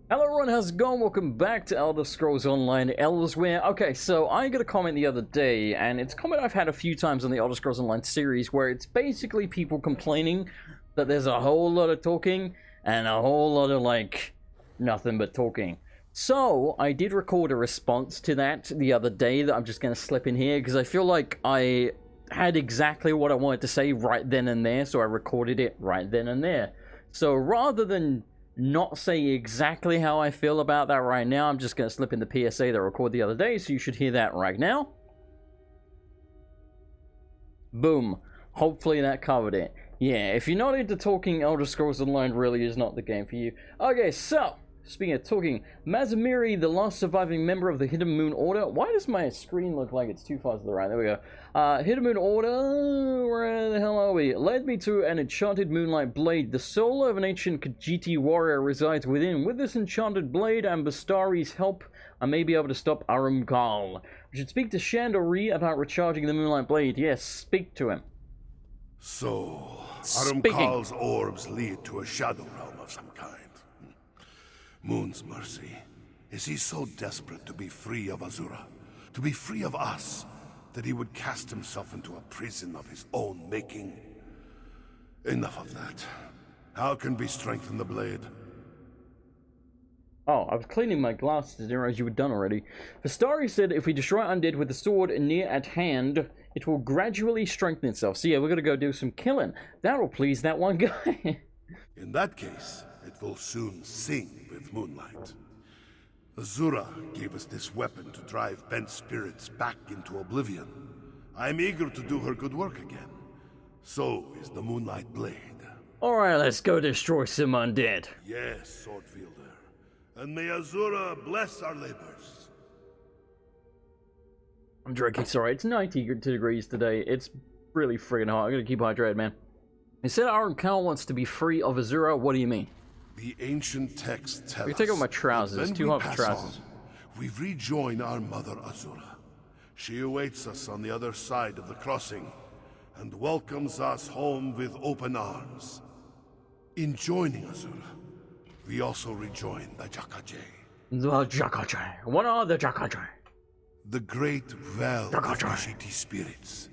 Hello everyone, how's it going? Welcome back to Elder Scrolls Online Elsweyr. Okay, so I got a comment the other day, and it's a comment I've had a few times on the Elder Scrolls Online series, where it's basically people complaining that there's a whole lot of talking, and a whole lot of, like, nothing but talking. So, I did record a response to that the other day that I'm just going to slip in here, because I feel like I had exactly what I wanted to say right then and there, so I recorded it right then and there. So, rather than not say exactly how I feel about that right now, I'm just going to slip in the PSA that I recorded the other day, so you should hear that right now. Boom. Hopefully that covered it. Yeah, if you're not into talking, Elder Scrolls Online really is not the game for you. Okay, so, speaking of talking, Mazamiri, the last surviving member of the Hidden Moon Order. Why does my screen look like it's too far to the right? There we go. Hidden Moon Order, where the hell are we? Led me to an enchanted moonlight blade. The soul of an ancient Khajiit warrior resides within. With this enchanted blade and Bastari's help, I may be able to stop Ahram Gaul. We should speak to Shandur about recharging the moonlight blade. Yes, speak to him. So, Ahram Gaul's orbs lead to a shadow realm of some kind. Moon's mercy. Is he so desperate to be free of Azura? To be free of us? That he would cast himself into a prison of his own making? Enough of that. How can we strengthen the blade? Oh, I was cleaning my glasses, I didn't realize you were done already. Vistari said if we destroy undead with the sword near at hand, it will gradually strengthen itself. So yeah, we're gonna go do some killing. That'll please that one guy. In that case, it will soon sing with moonlight. Azura gave us this weapon to drive bent spirits back into oblivion. I'm eager to do her good work again. So is the moonlight blade. Alright, let's go destroy some undead. Yes, Swordfielder. And may Azura bless our labors. I'm drinking, sorry, it's 92 degrees today. It's really friggin' hot. I'm gonna keep hydrated, man. He said Ahram Gaul wants to be free of Azura. What do you mean? The ancient texts tell us. You take off my trousers. It's too hot for trousers. We rejoin our mother Azura. She awaits us on the other side of the crossing and welcomes us home with open arms. In joining Azura, we also rejoin the Jakajay. The Jakajay. What are the Jakajay? The great realm of Khajiit spirits.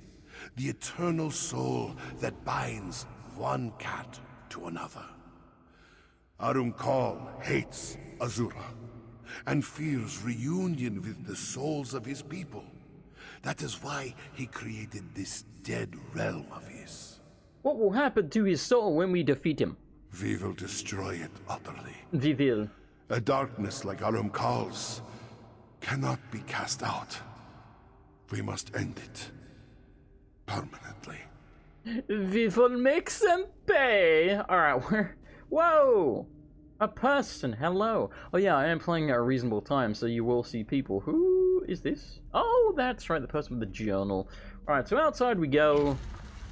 The eternal soul that binds one cat to another. Ahram Gaul hates Azura and fears reunion with the souls of his people. That is why he created this dead realm of his. What will happen to his soul when we defeat him? We will destroy it utterly. We will. A darkness like Ahram Gaul's cannot be cast out. We must end it permanently. We will make them pay. Alright, we're... Whoa! A person, hello. Oh yeah, I am playing at a reasonable time, so you will see people. Who is this? Oh, that's right, the person with the journal. Alright, so outside we go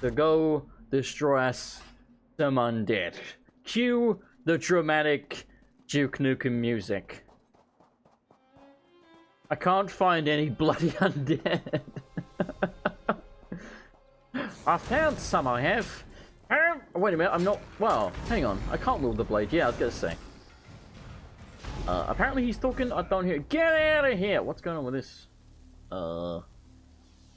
to go destroy some undead. Cue the dramatic Duke Nukem music. I can't find any bloody undead. I found some, I have. Wait a minute, I'm not... Well, hang on. I can't wield the blade. Yeah, I was gonna say. Apparently he's talking. I don't hear... Get out of here! What's going on with this? I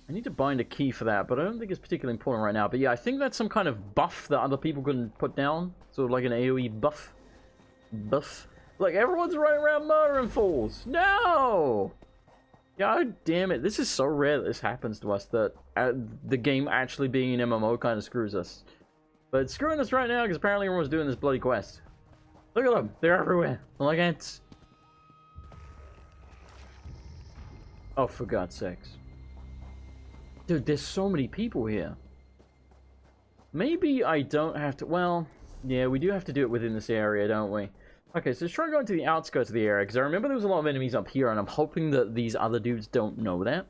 need to bind a key for that, but I don't think it's particularly important right now. But yeah, I think that's some kind of buff that other people can put down. Sort of like an AoE buff. Like, everyone's running around murdering fools. No! God damn it. This is so rare that this happens to us, that the game actually being an MMO kind of screws us. But it's screwing us right now because apparently everyone's doing this bloody quest. Look at them. They're everywhere. They're like ants. Oh, for God's sakes. Dude, there's so many people here. Maybe I don't have to... Well, yeah, we do have to do it within this area, don't we? Okay, so let's try going to the outskirts of the area, because I remember there was a lot of enemies up here, and I'm hoping that these other dudes don't know that.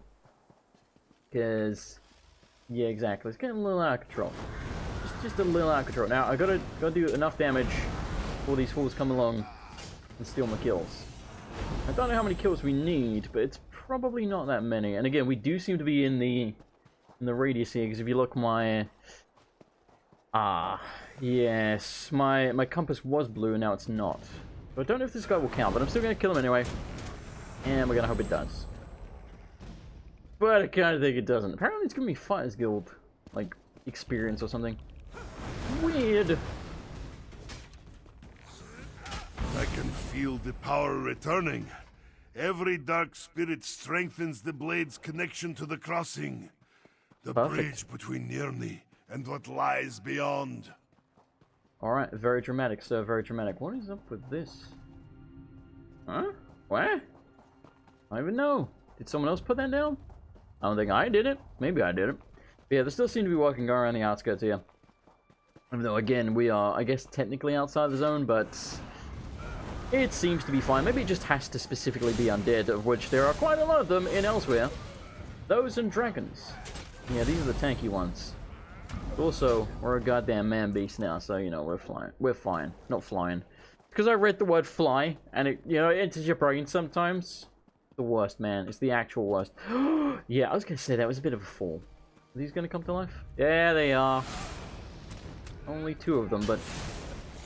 Because... Yeah, exactly. It's getting a little out of control. Just a little out of control. Now, I gotta do enough damage before these fools come along and steal my kills. I don't know how many kills we need, but it's probably not that many. And again, we do seem to be in the radius here, because if you look, my yes, my compass was blue and now it's not. So I don't know if this guy will count, but I'm still going to kill him anyway. And we're going to hope it does. But I kind of think it doesn't. Apparently it's going to be Fighters Guild, like, experience or something. Weird. I can feel the power returning. Every dark spirit strengthens the blade's connection to the crossing. The bridge between Nirni and what lies beyond. Alright, very dramatic, sir, very dramatic. What is up with this? Huh? What? I don't even know. Did someone else put that down? I don't think I did it. Maybe I did it. But yeah, there still seem to be walking around the outskirts here. Even though, again, we are, I guess, technically outside the zone, but it seems to be fine. Maybe it just has to specifically be undead, of which there are quite a lot of them in Elsweyr. Those and dragons. Yeah, these are the tanky ones. Also, we're a goddamn man-beast now, so, you know, we're flying. We're fine. Not flying. Because I read the word fly, and it, you know, it enters your brain sometimes. The worst, man. It's the actual worst. Yeah, I was going to say that was a bit of a fall. Are these going to come to life? Yeah, they are. Only 2 of them, but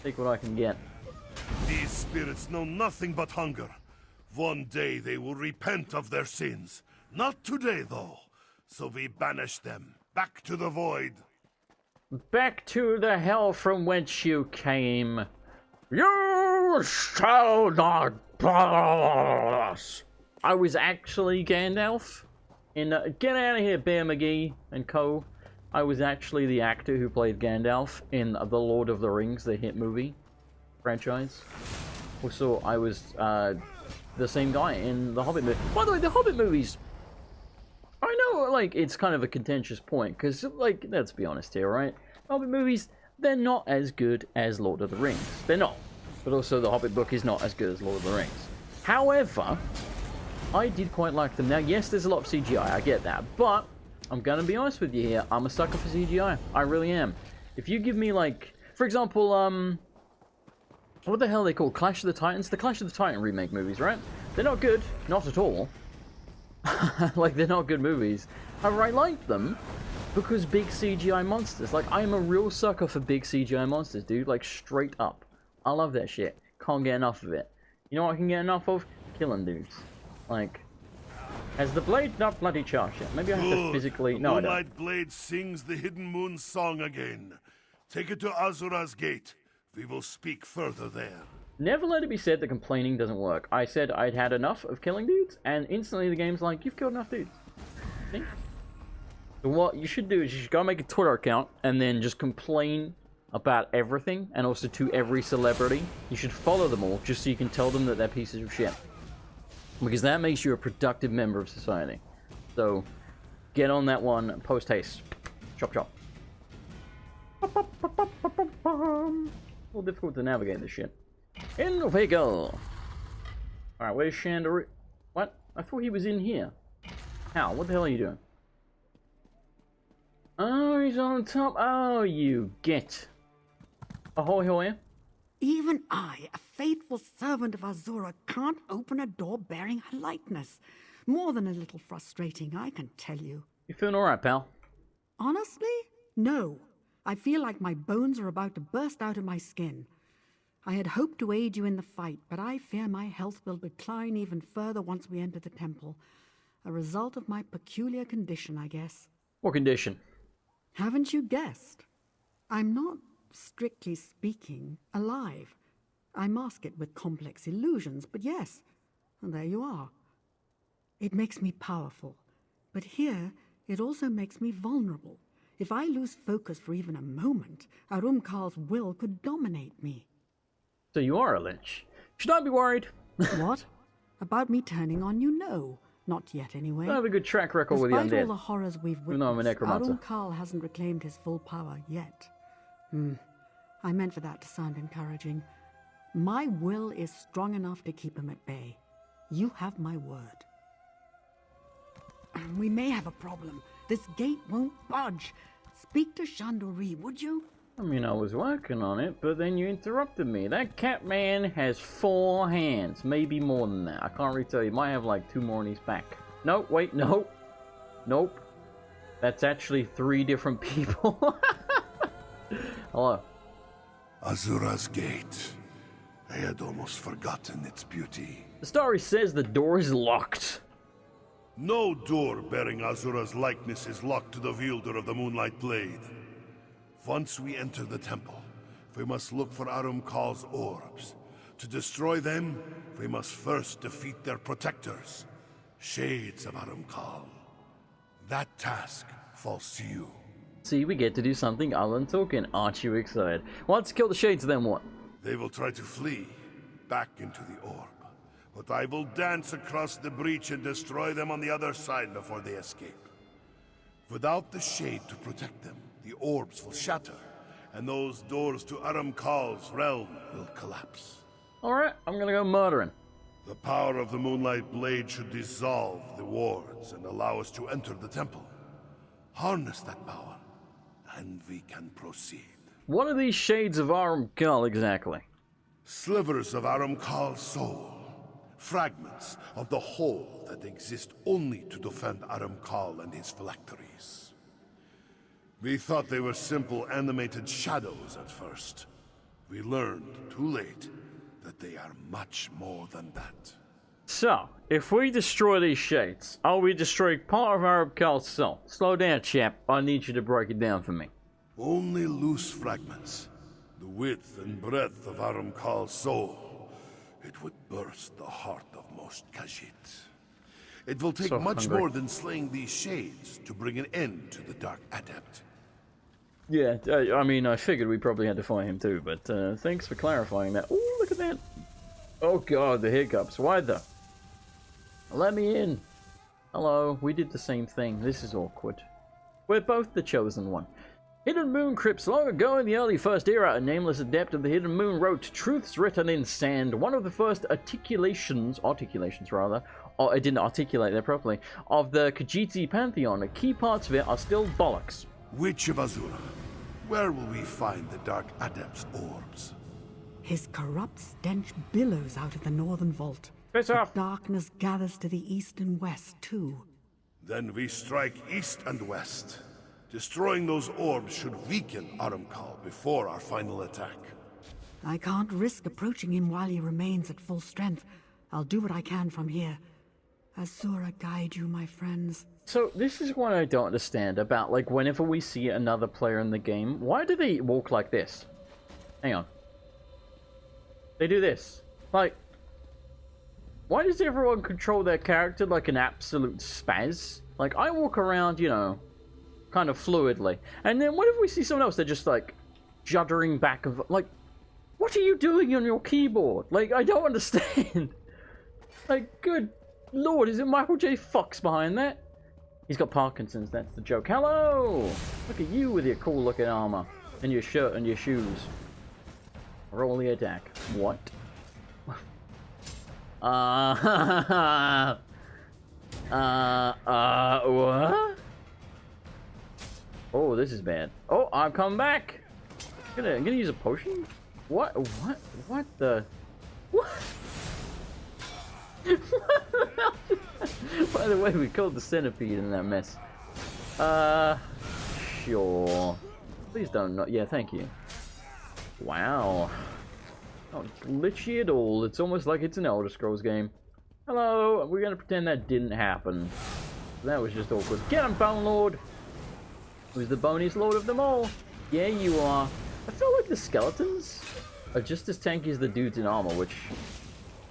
take what I can get. These spirits know nothing but hunger. One day they will repent of their sins. Not today, though. So we banish them back to the void. Back to the hell from whence you came. You shall not pass. I was actually Gandalf in Get Out of Here, Bear McGee and co. I was actually the actor who played Gandalf in The Lord of the Rings, the hit movie franchise. Also, I was the same guy in the Hobbit movie. By the way, the Hobbit movies, I know, like, it's kind of a contentious point, because, like, let's be honest here, right? Hobbit movies, they're not as good as Lord of the Rings. They're not. But also, the Hobbit book is not as good as Lord of the Rings. However, I did quite like them. Now, yes, there's a lot of CGI, I get that. But, I'm gonna be honest with you here, I'm a sucker for CGI. I really am. If you give me, like, for example, what the hell are they called? Clash of the Titans? The Clash of the Titan remake movies, right? They're not good. Not at all. Like, they're not good movies. However, I like them because big CGI monsters. Like, I'm a real sucker for big CGI monsters, dude. Like, straight up. I love that shit. Can't get enough of it. You know what I can get enough of? Killing dudes. Like, has the blade not bloody charged yet? Maybe I have to physically... No, I don't. Moonlight Blade sings the Hidden Moon song again. Take it to Azura's gate. We will speak further there. Never let it be said that complaining doesn't work. I said I'd had enough of killing dudes, and instantly the game's like, you've killed enough dudes. See? So what you should do is you should go make a Twitter account, and then just complain about everything, and also to every celebrity. You should follow them all, just so you can tell them that they're pieces of shit. Because that makes you a productive member of society. So, get on that one, post haste. Chop chop. A little difficult to navigate this shit. In the vehicle. Alright, where's Shandur? What? I thought he was in here. How? What the hell are you doing? Oh, he's on top. Oh, you get. Ahoy, hoy. Even I, a faithful servant of Azura, can't open a door bearing her likeness. More than a little frustrating, I can tell you. You feeling alright, pal? Honestly? No. I feel like my bones are about to burst out of my skin. I had hoped to aid you in the fight, but I fear my health will decline even further once we enter the temple. A result of my peculiar condition, I guess. What condition? Haven't you guessed? I'm not, strictly speaking, alive. I mask it with complex illusions, but yes, and there you are. It makes me powerful, but here it also makes me vulnerable. If I lose focus for even a moment, Ahram Karl's will could dominate me. So you are a lich. Should I be worried? What? About me turning on you? No. Not yet, anyway. I have a good track record with the Despite undead. all the horrors we've Even though I'm a witnessed, necromancer. Ahram Karl hasn't reclaimed his full power yet. I meant for that to sound encouraging. My will is strong enough to keep him at bay. You have my word. We may have a problem. This gate won't budge. Speak to Shandur, would you? I mean, I was working on it, but then you interrupted me. That cat man has 4 hands. Maybe more than that. I can't really tell you. He might have like 2 more in his back. No, wait, no. Nope. That's actually 3 different people. Hello. Azura's gate. I had almost forgotten its beauty. The story says the door is locked. No door bearing Azura's likeness is locked to the wielder of the Moonlight Blade. Once we enter the temple, we must look for Ahram Khal's orbs. To destroy them, we must first defeat their protectors, Shades of Ahram Khal. That task falls to you. See, we get to do something other than talking. Aren't you excited? Once kill the Shades, then what? They will try to flee back into the orb. But I will dance across the breach and destroy them on the other side before they escape. Without the shade to protect them, the orbs will shatter, and those doors to Ahram Khal's realm will collapse. Alright, I'm gonna go murdering. The power of the Moonlight Blade should dissolve the wards and allow us to enter the temple. Harness that power, and we can proceed. What are these Shades of Ahram Khal exactly? Slivers of Ahram Khal's soul. Fragments of the whole that exist only to defend Ahram Khal and his phylacteries. We thought they were simple animated shadows at first. We learned, too late, that they are much more than that. So, if we destroy these Shades, are we destroying part of Ahram Khal's soul? Slow down, chap. I need you to break it down for me. Only loose fragments. The width and breadth of Ahram Khal's soul. It would burst the heart of most Khajiit. It will take much more than slaying these Shades to bring an end to the Dark Adept. Yeah, I mean, I figured we probably had to fight him too, but thanks for clarifying that. Oh, look at that. Oh god, the hiccups. Why though? Let me in. Hello, we did the same thing. This is awkward. We're both the chosen one. Hidden Moon crypts. Long ago in the early First Era, a nameless adept of the Hidden Moon wrote truths written in sand. One of the first articulations rather, or I didn't articulate that properly, of the Khajiiti pantheon. Key parts of it are still bollocks. Witch of Azura, where will we find the Dark Adept's orbs? His corrupt stench billows out of the northern vault. Piss off. Darkness gathers to the east and west, too. Then we strike east and west. Destroying those orbs should weaken Ahram Khal before our final attack. I can't risk approaching him while he remains at full strength. I'll do what I can from here. Azura guide you, my friends. So, this is what I don't understand about, like, whenever we see another player in the game, why do they walk like this? Hang on. They do this. Like, why does everyone control their character like an absolute spaz? Like, I walk around, you know, kind of fluidly. And then whenever we see someone else, they're just, like, juddering back of, like, what are you doing on your keyboard? Like, I don't understand. Like, good lord, is it Michael J. Fox behind that? He's got Parkinson's, that's the joke. Hello! Look at you with your cool looking armor. And your shirt and your shoes. Roll the attack. What? What? Oh, this is bad. Oh, I'm coming back! I'm gonna use a potion? What the? What? By the way, we killed the centipede in that mess. Sure. Please don't not. Yeah, thank you. Wow. Not glitchy at all. It's almost like it's an Elder Scrolls game. Hello, we're gonna pretend that didn't happen. That was just awkward. Get him, Bone Lord! Who's the boniest lord of them all? Yeah, you are. I feel like the skeletons are just as tanky as the dudes in armor, which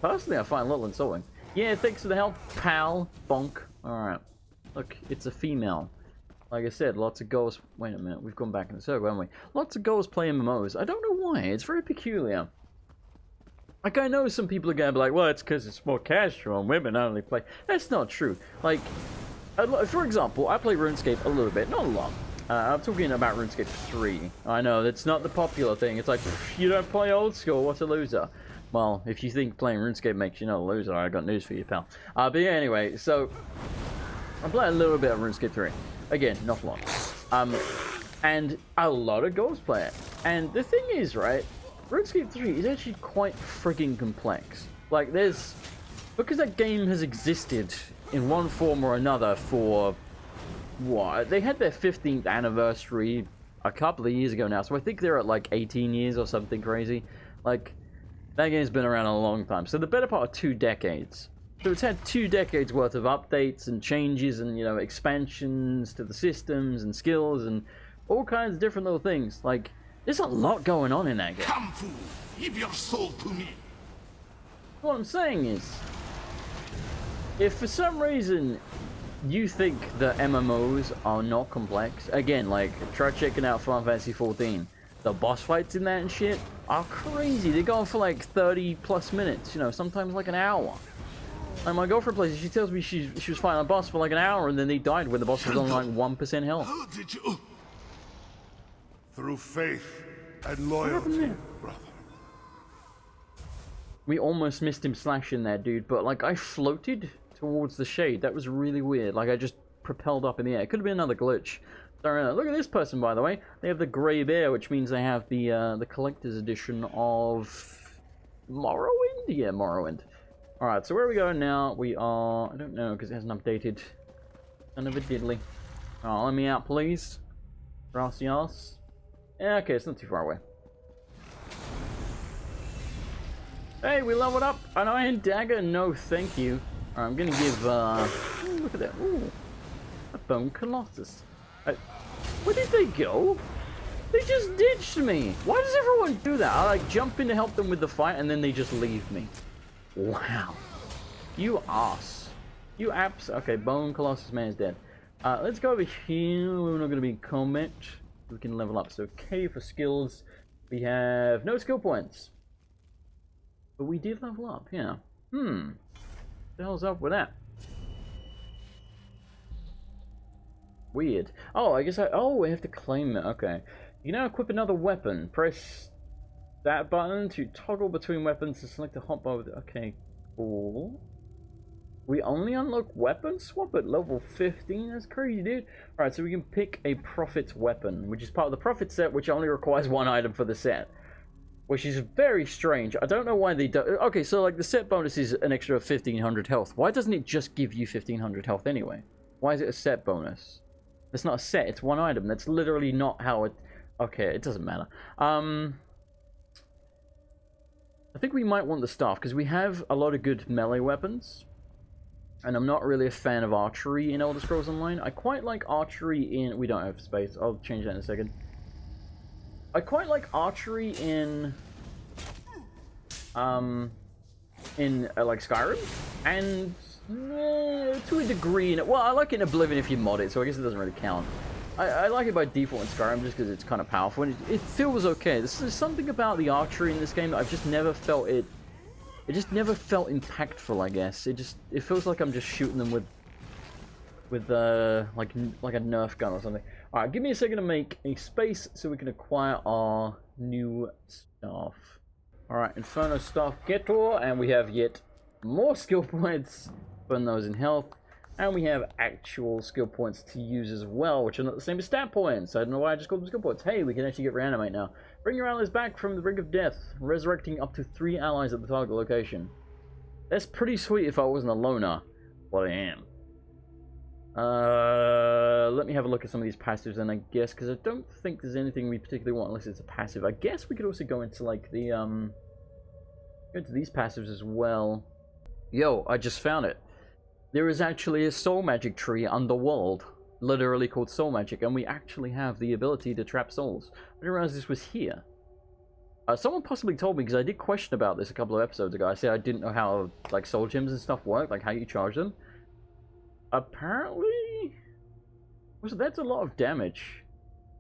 personally I find a little insulting. Yeah, thanks for the help, pal. Bonk. Alright. Look, it's a female. Like I said, lots of girls... Wait a minute, we've gone back in the circle, haven't we? Lots of girls play MMOs. I don't know why. It's very peculiar. Like, I know some people are going to be like, well, it's because it's more casual and women only play. That's not true. Like, for example, I play RuneScape a little bit, not a lot. I'm talking about RuneScape 3. I know, that's not the popular thing. It's like, you don't play old school, what's a loser? Well, if you think playing RuneScape makes you not a loser, I got news for you, pal. But yeah, anyway, so I play a little bit of RuneScape 3. Again, not a lot. And a lot of girls play it. And the thing is, right, RuneScape 3 is actually quite frigging complex. Like, because that game has existed in one form or another for, what? They had their 15th anniversary a couple of years ago now, so I think they're at like 18 years or something crazy. Like, That game's been around a long time. So the better part of 2 decades. So it's had 2 decades worth of updates and changes and, you know, expansions to the systems and skills and all kinds of different little things. Like, there's a lot going on in that game. Come, fool, give your soul to me. What I'm saying is, if for some reason you think that MMOs are not complex, again, like, try checking out Final Fantasy XIV. The boss fights in that and shit are crazy. They go on for like 30 plus minutes, you know, sometimes like an hour. And my girlfriend plays it, she tells me she was fighting a boss for like an hour and then they died when the boss was on like 1% health. How did you... Through faith and loyalty, brother. We almost missed him slashing there, dude, but like I floated towards the shade. That was really weird. Like I just propelled up in the air. It could have been another glitch. So, look at this person, by the way. They have the grey bear, which means they have the collector's edition of Morrowind? Yeah, Morrowind. Alright, so where are we going now? We are... I don't know, because it hasn't updated. Son of a diddly. Oh, let me out, please. Gracias. Yeah, okay, it's not too far away. Hey, we leveled up. An iron dagger? No, thank you. Alright, I'm gonna give, ooh, look at that. Ooh. A bone colossus. Where did they go? They just ditched me. Why does everyone do that? I like jump in to help them with the fight and then they just leave me. Wow. You ass. You apps. Okay, bone colossus man is dead. Let's go over here. We're not going to be in combat. We can level up. So K for skills. We have no skill points. But we did level up, yeah. What the hell's up with that? Weird. Oh, I guess we have to claim it. Okay. You now equip another weapon. Press that button to toggle between weapons to select a hotbar with... Okay, cool. We only unlock weapon swap at level 15? That's crazy, dude. Alright, so we can pick a Prophet's weapon, which is part of the Prophet set, which only requires 1 item for the set. Which is very strange. I don't know why they do... Okay, so like the set bonus is an extra 1500 health. Why doesn't it just give you 1500 health anyway? Why is it a set bonus? It's not a set, it's 1 item. That's literally not how it... Okay, it doesn't matter. I think we might want the staff, because we have a lot of good melee weapons. And I'm not really a fan of archery in Elder Scrolls Online. I quite like archery in... We don't have space. I'll change that in a second. I quite like archery in... like Skyrim. And... to a degree... Well, I like it in Oblivion if you mod it, so I guess it doesn't really count. I like it by default in Skyrim just because it's kind of powerful and it feels okay. There's something about the archery in this game that I've just never felt it. It just never felt impactful, I guess. It feels like I'm just shooting them with like a Nerf gun or something. All right, give me a second to make a space so we can acquire our new staff. All right, Inferno staff getter, and we have yet more skill points. Burn those in health. And we have actual skill points to use as well, which are not the same as stat points. I don't know why I just called them skill points. Hey, we can actually get reanimate now. Bring your allies back from the brink of death, resurrecting up to 3 allies at the target location. That's pretty sweet if I wasn't a loner, but I am. Let me have a look at some of these passives then, I guess, because I don't think there's anything we particularly want unless it's a passive. I guess we could also go into like the go into these passives as well. Yo, I just found it. There is actually a soul magic tree underworld, literally called soul magic, and we actually have the ability to trap souls. I didn't realize this was here. Someone possibly told me, because I did question about this a couple of episodes ago. I said I didn't know how like soul gems and stuff work, like how you charge them. Apparently, that's a lot of damage.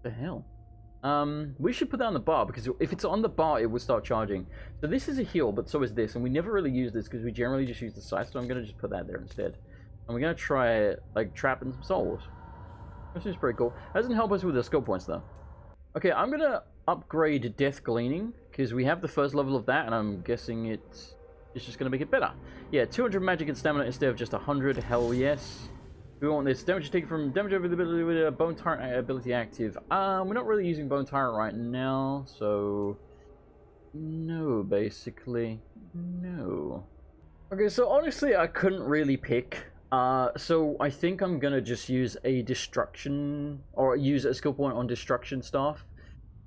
What the hell? We should put that on the bar, because if it's on the bar, it will start charging. So this is a heal, but so is this, and we never really use this because we generally just use the scythe, so I'm going to just put that there instead. And we're going to try, like, trapping some souls. This is pretty cool. Doesn't help us with the skill points, though. Okay, I'm going to upgrade Death Gleaning, because we have the first level of that, and I'm guessing it's just going to make it better. Yeah, 200 magic and stamina instead of just 100. Hell yes. We want this. Damage taken from damage over the ability with a Bone Tyrant ability active. We're not really using Bone Tyrant right now, so... No, basically. No. Okay, so honestly, I couldn't really pick. So I think I'm gonna just use a Destruction... Or use a skill point on Destruction staff.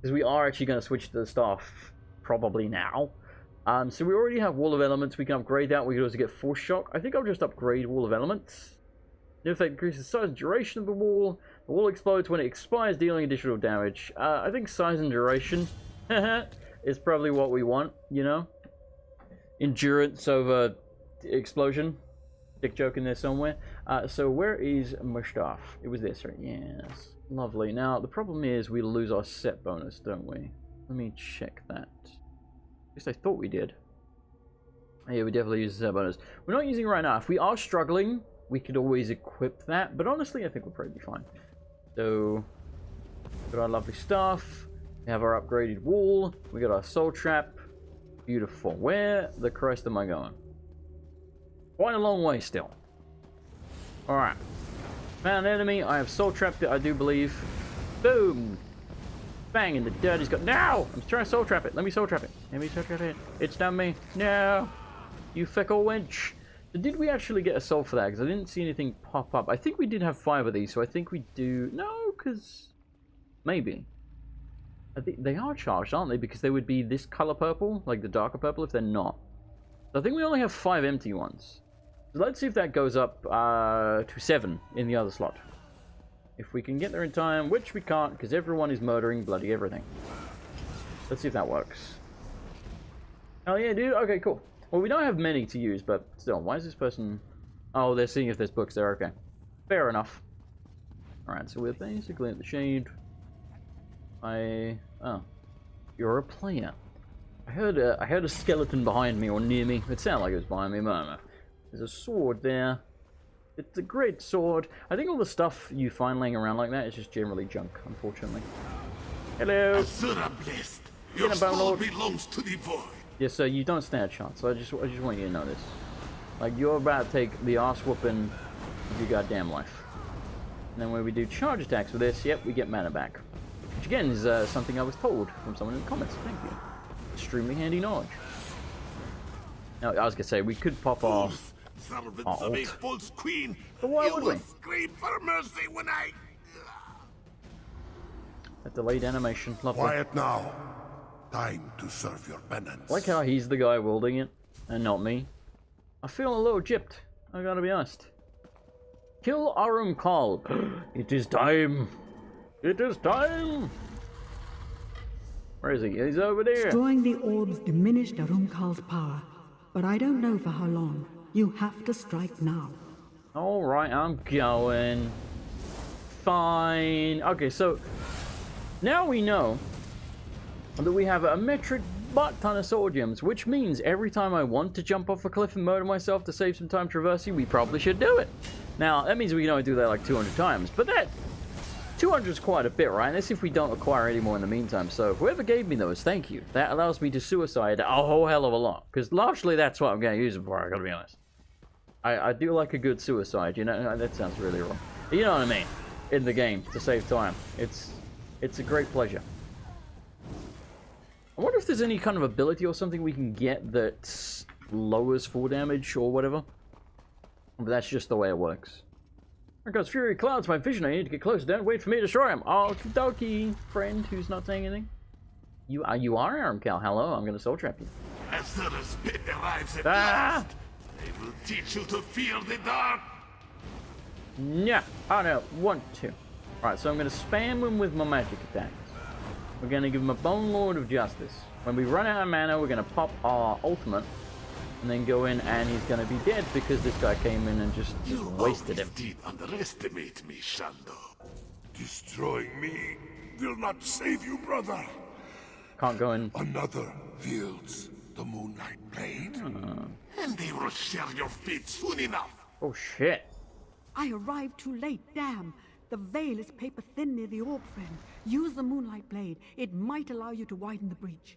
Because we are actually gonna switch to the staff probably now. So we already have Wall of Elements. We can upgrade that. We can also get Force Shock. I think I'll just upgrade Wall of Elements. The effect increases the size and duration of the wall. The wall explodes when it expires, dealing additional damage. I think size and duration is probably what we want, you know? Endurance over explosion. Dick joke in there somewhere. So where is my stuff? It was this, right? Yes. Lovely. Now, the problem is we lose our set bonus, don't we? Let me check that. At least I thought we did. Yeah, we definitely use the set bonus. We're not using it right now. If we are struggling, we could always equip that. But honestly, I think we'll probably be fine. So, got our lovely stuff. We have our upgraded wall. We got our soul trap. Beautiful. Where the Christ am I going? Quite a long way still. Alright. Found an enemy. I have soul trapped it, I do believe. Boom! Bang in the dirt. He's got. No! I'm trying to soul trap it. Let me soul trap it. Let me soul trap it. It's done me. No! You fickle wench. So did we actually get a soul for that? Because I didn't see anything pop up. I think we did have 5 of these, so I think we do. No, because. Maybe. I think they are charged, aren't they? Because they would be this color purple, like the darker purple, if they're not. So I think we only have 5 empty ones. So let's see if that goes up to 7 in the other slot. If we can get there in time, which we can't, because everyone is murdering bloody everything. Let's see if that works. Oh yeah, dude. Okay, cool. Well, we don't have many to use, but still, why is this person... Oh, they're seeing if there's books there. Okay. Fair enough. Alright, so we're basically at the shade. Oh. You're a player. I heard a skeleton behind me, or near me. It sounded like it was behind me, but I don't know. There's a sword there. It's a great sword. I think all the stuff you find laying around like that is just generally junk, unfortunately. Hello! blessed. Your soul belongs to the void. Yes, sir, you don't stand a chance. I just want you to know this. Like, you're about to take the arse whooping of your goddamn life. And then when we do charge attacks with this, yep, we get mana back. Which again is something I was told from someone in the comments. Thank you. Extremely handy knowledge. Now, I was gonna say, we could pop our ult. False queen. But why would we? Scream for mercy when I... A delayed animation. Lovely. Quiet now. Time to serve your penance. I like how he's the guy wielding it, and not me. I feel a little gypped, I gotta be honest. Kill Ahram Call. It is time. It is time. Where is he? He's over there. Destroying the orbs diminished Arumkal's power, but I don't know for how long. You have to strike now. Alright, I'm going. Fine. Okay, so now we know that we have a metric butt ton of sword gems, which means every time I want to jump off a cliff and murder myself to save some time traversing, we probably should do it. Now, that means we can only do that like 200 times, but that 200 is quite a bit, right? Let's see if we don't acquire any more in the meantime. So whoever gave me those, thank you. That allows me to suicide a whole hell of a lot, because largely that's what I'm going to use it for, I gotta be honest. I do like a good suicide, you know. That sounds really wrong. You know what I mean? In the game, to save time. It's a great pleasure. I wonder if there's any kind of ability or something we can get that lowers fall damage or whatever. But that's just the way it works. There goes Fury Clouds, my vision. I need to get closer. Don't wait for me to destroy him. Okie dokie, friend who's not saying anything. You are Ahram Cal. Hello, I'm gonna soul trap you. As the respite arrives at last, they will teach you to fear the dark. Yeah, I don't want to. Alright, so I'm gonna spam him with my magic attacks. We're gonna give him a Bone Lord of Justice. When we run out of mana, we're gonna pop our ultimate. And then go in and he's gonna be dead because this guy came in and just wasted him. You did underestimate me, Shandur. Destroying me will not save you, brother. Can't go in. Another wields the Moonlight Blade. And they will share your fate soon enough. Oh shit. I arrived too late, damn. The veil is paper thin near the orb, friend. Use the Moonlight Blade. It might allow you to widen the breach.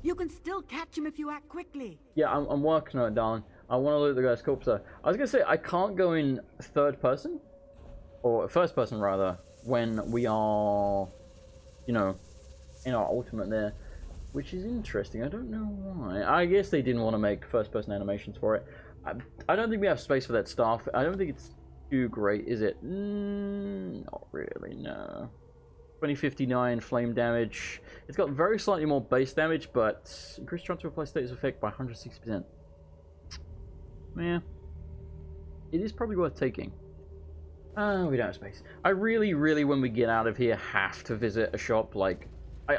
You can still catch him if you act quickly. Yeah, I'm working on it, darling. I want to loot the guy's corpse though. I was gonna say, I can't go in third person, or first person rather, when we are, you know, in our ultimate there, which is interesting. I don't know why. I guess they didn't want to make first person animations for it. I don't think we have space for that staff. I don't think it's too great, is it? Not really, no. 2059 flame damage. It's got very slightly more base damage, but increased chance to apply status effect by 160%. Yeah. It is probably worth taking. We don't have space. I really, when we get out of here, have to visit a shop. Like,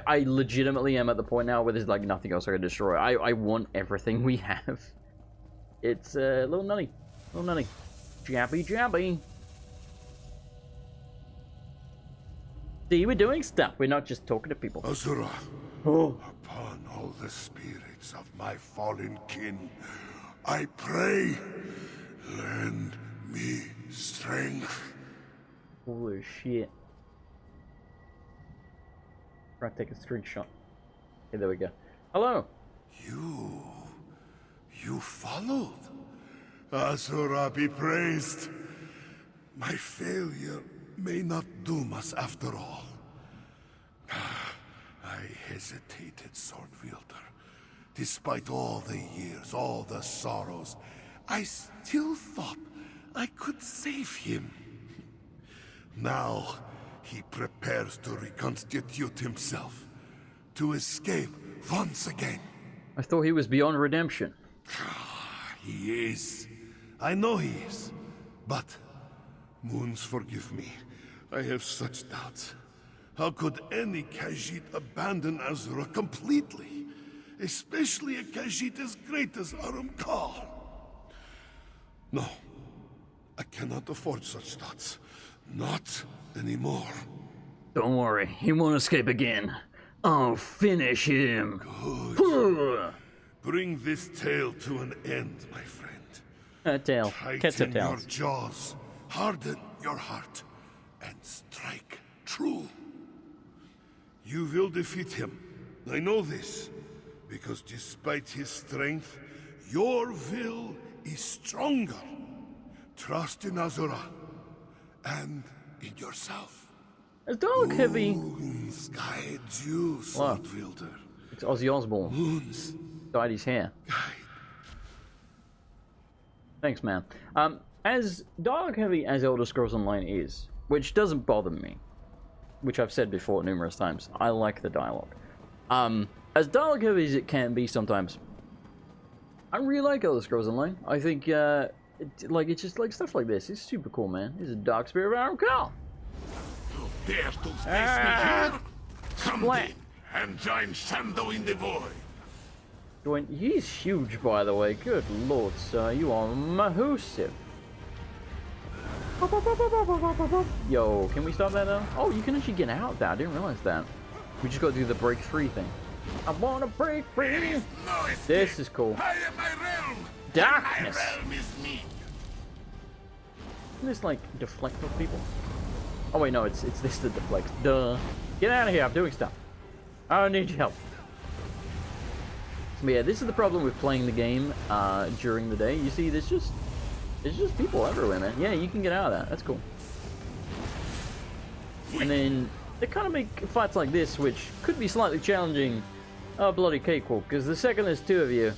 I legitimately am at the point now where there's, like, nothing else I can destroy. I want everything we have. It's a little nutty. Jabby, jabby. See, we're doing stuff. We're not just talking to people. Azura, upon all the spirits of my fallen kin, I pray, lend me strength. Holy shit. Try to take a screenshot. Okay, there we go. Hello. You followed. Azura be praised. My failure may not doom us after all. I hesitated, sword wielder. Despite all the years, all the sorrows, I still thought I could save him. Now, he prepares to reconstitute himself, to escape once again. I thought he was beyond redemption. He is. I know he is. But, Moons, forgive me. I have such doubts. How could any Khajiit abandon Azura completely? Especially a Khajiit as great as Ahram. No. I cannot afford such thoughts. Not anymore. Don't worry, he won't escape again. I'll finish him. Good. Bring this tale to an end, my friend. Tail. Tighten your jaws, harden your heart, and strike true. You will defeat him. I know this, because despite his strength, your will is stronger. Trust in Azura, and in yourself. Is Dark Heavy? Moons guide you, sword wielder. It's Ozzy Osbourne. Moons Dyed his hair. guide. Thanks, man. As Dark Heavy as Elder Scrolls Online is, which doesn't bother me, which I've said before numerous times, I like the dialogue. As Dark Heavy as it can be sometimes, I really like Elder Scrolls Online. I think, it's just like stuff like this. It's super cool, man. This is the Dark Spirit of Ahram. You dare to face me here? Come Splat. in and join Shandur in the void. He's huge, by the way. Good lord, sir. You are massive. Yo, can we stop that though? Oh, you can actually get out of that. I didn't realize that. We just got to do the break free thing. I want to break free. This is cool. I am my realm. Darkness. My realm is me. Isn't this like deflect off people? Oh wait, no, it's this that deflects. Duh. Get out of here. I'm doing stuff. I don't need your help. But yeah, this is the problem with playing the game during the day. You see, there's just people everywhere, man. Yeah, you can get out of that. That's cool. And then they kind of make fights like this, which could be slightly challenging, a bloody cakewalk. Because the second there's two of you,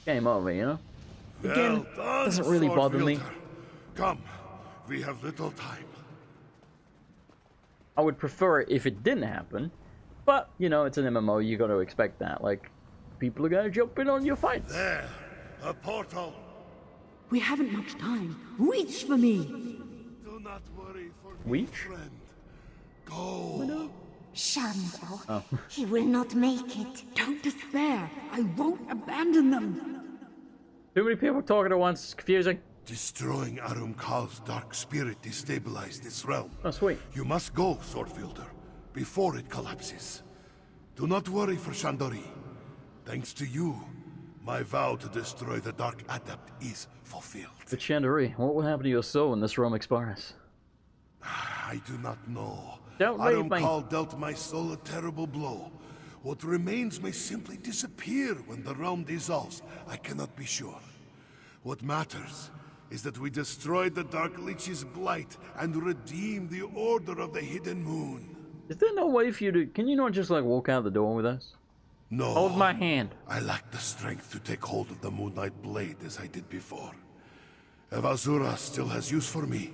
game over, you know? Again, Well done, doesn't really sword bother me. wielder. Come, we have little time. I would prefer it if it didn't happen. But, you know, it's an MMO, you got to expect that. Like, people are going to jump in on your fights. There, a portal. We haven't much time. Reach for me! Do not worry for Weech? me, friend. Go. Shandur. Oh. He will not make it. Don't despair. I won't abandon them. Too many people talking at once. It's confusing. Destroying Ahram Khal's dark spirit destabilized this realm. Oh, sweet. You must go, sword wielder, before it collapses. Do not worry for Shandori. Thanks to you, my vow to destroy the Dark Adept is fulfilled. But Shandur, what will happen to your soul when this realm expires? I do not know. Don't leave Ahram me. Khal dealt my soul a terrible blow. What remains may simply disappear when the realm dissolves. I cannot be sure. What matters is that we destroyed the Dark Lich's blight and redeemed the Order of the Hidden Moon. Is there no way for you to... Can you not just, like, walk out the door with us? No. Hold my hand. I lack the strength to take hold of the Moonlight Blade as I did before. If Azura still has use for me,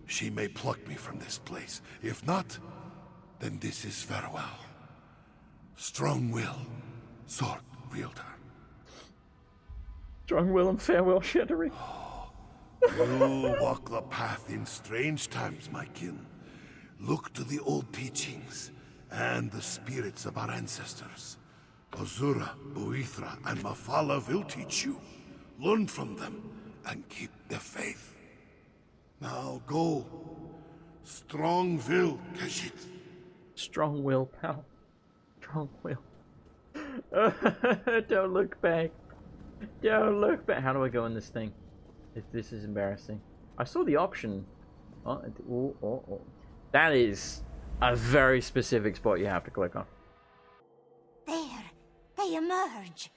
she may pluck me from this place. If not, Then this is farewell. Strong will, sword wielder. Strong will and farewell, Shandur. You walk the path in strange times, my kin. Look to the old teachings and the spirits of our ancestors. Azura, Boethra, and Mafala will teach you. Learn from them and keep the faith. Now go. Strong will, Khajiit. Strong will, pal. Strong will. Don't look back. Don't look back. How do I go in this thing? This is embarrassing. I saw the option. Oh. That is a very specific spot you have to click on. There, they emerge.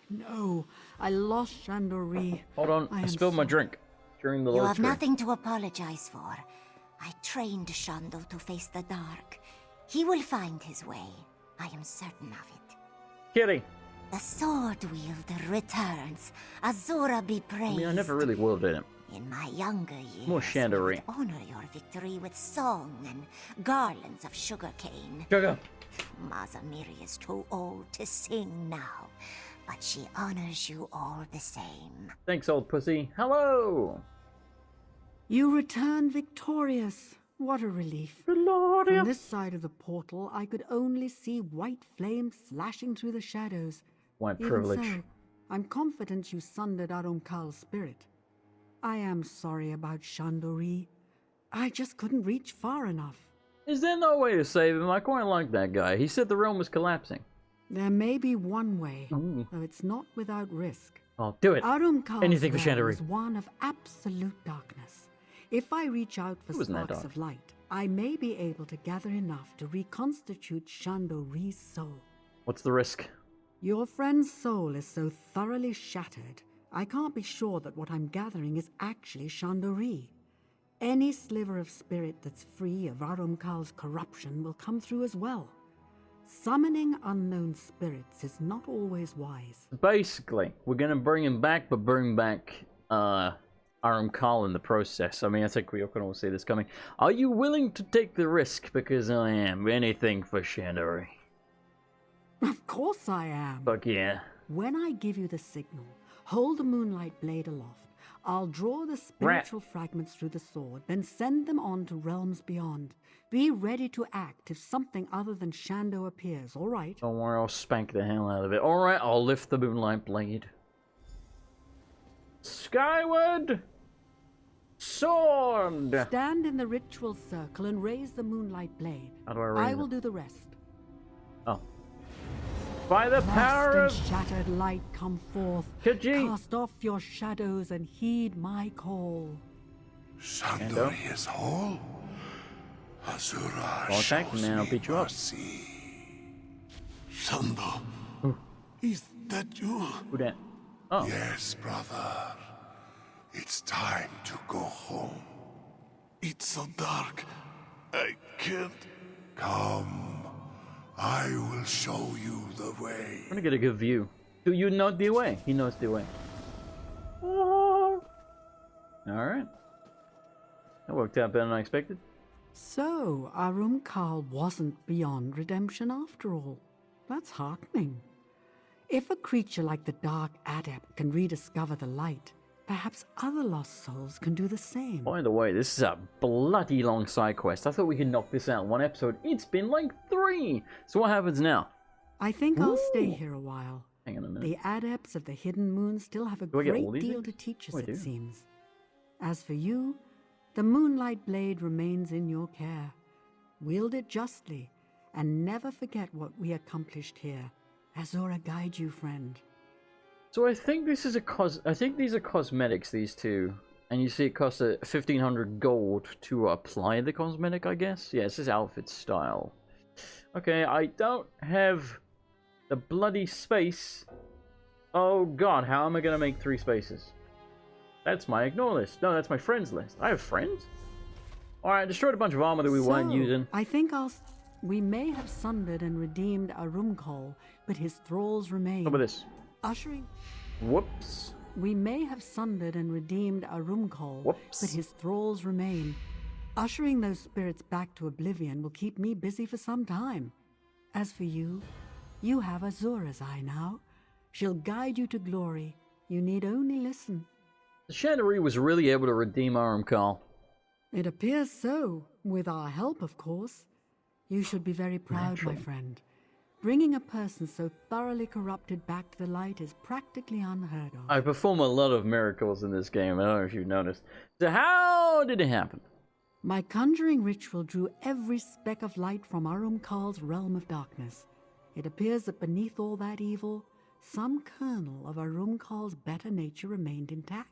No, I lost Shandur. Hold on, I spilled my drink during the You load have screen. nothing to apologize for. I trained Shandur to face the dark. He will find his way. I am certain of it. Kitty. The sword wielder returns. Azura be praised. I mean, I never really wielded it. In my younger years, More Shandur. we would honor your victory with song and garlands of sugarcane. Sugar. Mazamiri is too old to sing now, but she honors you all the same. Thanks, old pussy. Hello. You return victorious. What a relief. From this side of the portal, I could only see white flames slashing through the shadows. White Even privilege. so, I'm confident you sundered Ahram Kal's spirit. I am sorry about Shandur. I just couldn't reach far enough. Is there no way to save him? I quite like that guy. He said the realm was collapsing. There may be one way, Ooh. though it's not without risk. Oh, do it. Ahram Kal's Anything for realm Shandur. is one of absolute darkness. If I reach out for It wasn't that sparks dark. of light, I may be able to gather enough to reconstitute Shandur's soul. What's the risk? Your friend's soul is so thoroughly shattered, I can't be sure that what I'm gathering is actually Shandur. Any sliver of spirit that's free of Ahram Kal's corruption will come through as well. Summoning unknown spirits is not always wise. Basically, we're gonna bring him back, but bring back Ahram Kal in the process. I mean, I think we can all see this coming. Are you willing to take the risk? Because I am. Anything for Shandur. Of course I am. Fuck yeah. When I give you the signal, hold the moonlight blade aloft. I'll draw the spiritual fragments through the sword, then send them on to realms beyond. Be ready to act if something other than Shandur appears, all right? Don't worry, I'll spank the hell out of it. Alright, I'll lift the moonlight blade. Skyward! Sword! Stand in the ritual circle and raise the moonlight blade. How do I raise I it? will do the rest. Oh. By the power Lost of... and shattered light, come forth. Khajiit. Cast off your shadows and heed my call. Shandur is whole. Azura Contact shows me and I'll me beat you up. mercy. Shandur, is that you? Who that? Oh. Yes, brother. It's time to go home. It's so dark. I can't. Come. I will show you the way. I'm gonna get a good view. Do you know the way? He knows the way. Oh. Alright. That worked out better than I expected. So, Ahram Kal wasn't beyond redemption after all. That's heartening. If a creature like the Dark Adept can rediscover the light, perhaps other lost souls can do the same. By the way, this is a bloody long side quest. I thought we could knock this out in one episode. It's been like 3! So what happens now? I think I'll stay Ooh. here a while. Hang on a minute. The Adepts of the Hidden Moon still have a Do I get all great these deal to things? teach us, Oh, I it do. seems. As for you, the Moonlight Blade remains in your care. Wield it justly, and never forget what we accomplished here. Azura guide you, friend. So I think this is I think these are cosmetics, these two. And you see it costs 1,500 gold to apply the cosmetic, I guess? Yeah, it says outfit style. Okay, I don't have the bloody space. Oh god, how am I gonna make 3 spaces? That's my ignore list. No, that's my friends list. I have friends? Alright, destroyed a bunch of armor that we weren't using. I think we may have sundered and redeemed Ahram Kal, but his thralls remain. How about this? Ushering... Whoops. We may have sundered and redeemed Ahram Kal, Whoops. but his thralls remain. Ushering those spirits back to oblivion will keep me busy for some time. As for you, you have Azura's eye now. She'll guide you to glory. You need only listen. The Shandur was really able to redeem Ahram, Carl. It appears so, with our help, of course. You should be very proud, my friend. Bringing a person so thoroughly corrupted back to the light is practically unheard of. I perform a lot of miracles in this game. I don't know if you've noticed. So how did it happen? My conjuring ritual drew every speck of light from Ahram Karl's realm of darkness. It appears that beneath all that evil, some kernel of Ahram Karl's better nature remained intact.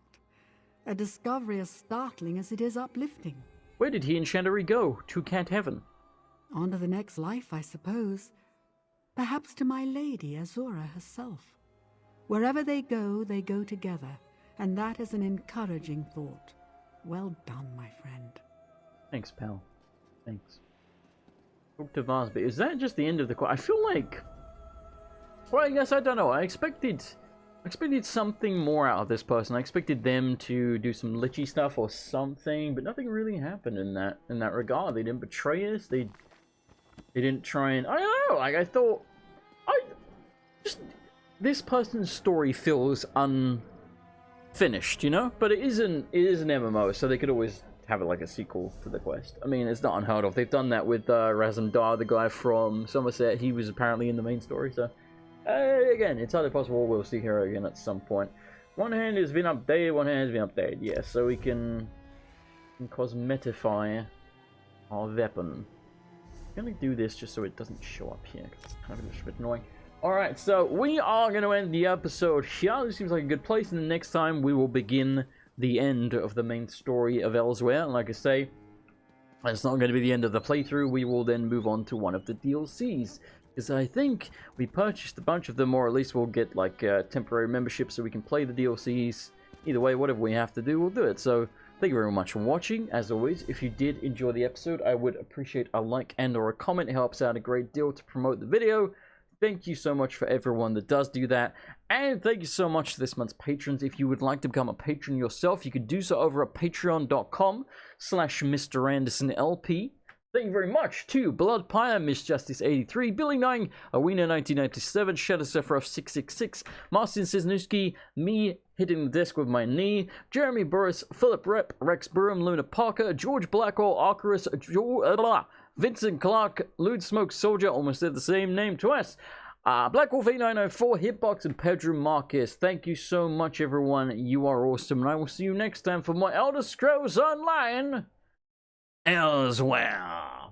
A discovery as startling as it is uplifting. Where did he and Shandur go? To Cat Heaven? On to the next life, I suppose. Perhaps to my lady, Azura herself. Wherever they go together, and that is an encouraging thought. Well done, my friend. Thanks, pal. Thanks. Talk to Varsby. Is that just the end of the quest? I feel like... Well, I guess I don't know. I expected something more out of this person. I expected them to do some lichy stuff or something, but nothing really happened in that regard. They didn't betray us. They didn't try and... I don't know. Like, I thought... This person's story feels unfinished, you know? But it is an MMO, so they could always have it like a sequel to the quest. I mean, it's not unheard of. They've done that with Razumdar, the guy from Somerset. He was apparently in the main story, so... again, it's highly possible we'll see her again at some point. One hand has been updated, one hand has been updated. Yeah, so we can cosmetify our weapon. I'm gonna do this just so it doesn't show up here, because it's kind of a bit annoying. Alright, so we are going to end the episode here. This seems like a good place, and the next time we will begin the end of the main story of Elsweyr. And like I say, it's not going to be the end of the playthrough. We will then move on to one of the DLCs. Because I think we purchased a bunch of them, or at least we'll get like temporary membership so we can play the DLCs. Either way, whatever we have to do, we'll do it. So thank you very much for watching. As always, if you did enjoy the episode, I would appreciate a like and or a comment. It helps out a great deal to promote the video. Thank you so much for everyone that does do that. And thank you so much to this month's patrons. If you would like to become a patron yourself, you can do so over at patreon.com/MrAndersonLP. Thank you very much to Blood Pyre, Miss Justice 83, Billy 9, Awena 1997, Shadow Sephiroth 666, Marcin Cisnowski, me hitting the desk with my knee, Jeremy Burris, Philip Rep, Rex Burham, Luna Parker, George Blackwell, Arcarus, Vincent Clark, Lude Smoke Soldier, almost said the same name twice. Black Wolf 8904, Hitbox, and Pedro Marcus. Thank you so much, everyone. You are awesome, and I will see you next time for more Elder Scrolls Online Elsweyr.